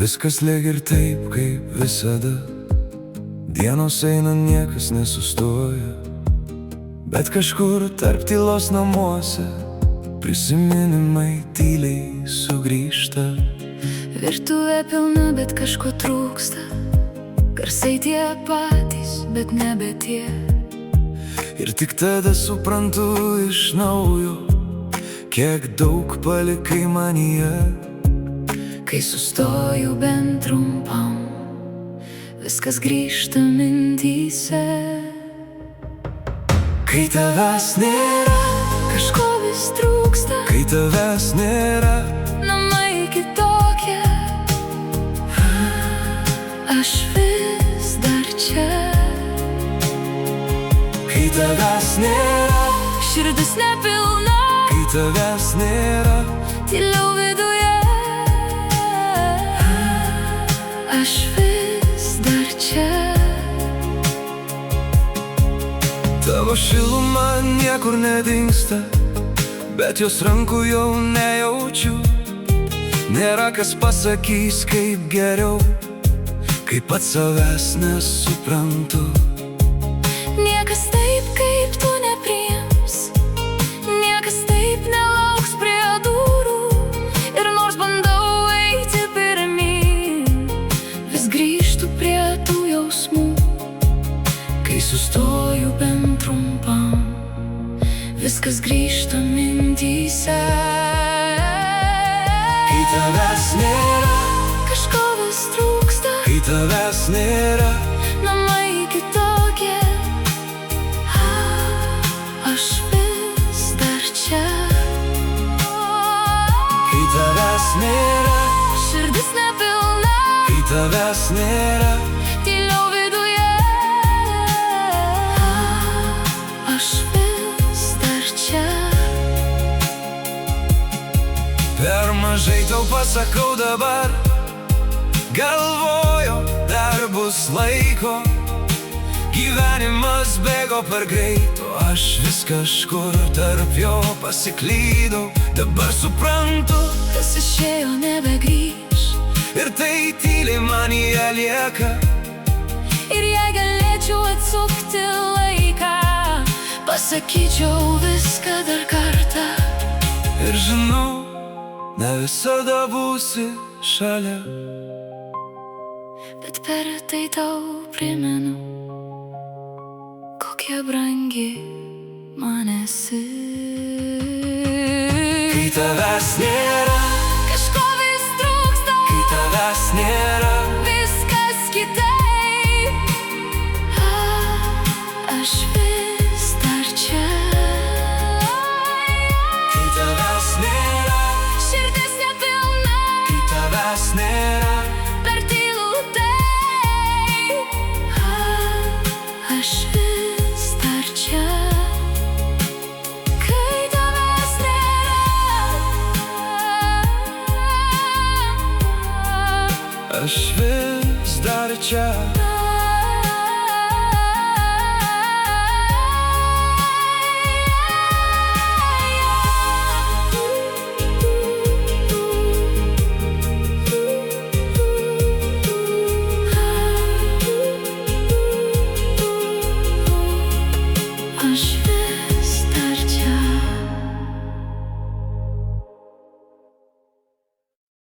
Viskas lyg ir taip, kaip visada. Dienos eina, niekas nesustoja, bet kažkur tarp tylos namuose prisiminimai tyliai sugrįžta. Virtuvė pilna, bet kažko trūksta. Garsai tie patys, bet nebe tie. Ir tik tada suprantu iš naujo, kiek daug palikai manyje. Kai sustoju bent trumpam, viskas grįžta mintyse. Kai tavęs nėra, Kažko vis trūksta, kai tavęs nėra, namai kitokie. Aš vis dar čia. kai tavęs nėra, Širdis nepilna, kai tavęs nėra, tyliau viduje. Aš vis dar čia. tavo šiluma niekur nedingsta, bet jos rankų jau nejaučiu. Nėra kas pasakys, kaip geriau, kai pats savęs nesuprantu. Niekas taip, kaip tu nepriims, niekas taip nelauks prie durų. Ir nors bandau eiti pirmyn, vis grįžtu prie tų jausmų. Kai sustoju bent trumpam, viskas grįžta mintyse. Kai tavęs nėra, Kažko vis trūksta, kai tavęs nėra, namai kitokie. Aš vis dar čia. kai tavęs nėra, Širdis nepilna, kai tavęs nėra, tyliau viduje. Aš vis dar čia. per mažai tau pasakau dabar. Galvoju, dar bus laiko, gyvenimas bėgo per greit, o aš vis kažkur tarp jo pasiklydau. Dabar suprantu, Kas išėjo nebegrįš. ir tai tyliai manyje lieka. Ir jei galėčiau atsukti laiką, pasakyčiau viską dar kartą. Ir žinau, ne visada būsi šalia, Bet per tai tau primenu, kokia brangi man esi. kai tavęs nėra, Kažko vis trūksta, kai tavęs nėra, viskas kitaip. Aš vis dar čia. kai tavęs nėra, Širdis nepilna, kai tavęs nėra, per tylų taip. Aš vis dar čia. Kai tavęs nėra, aš vis dar čia.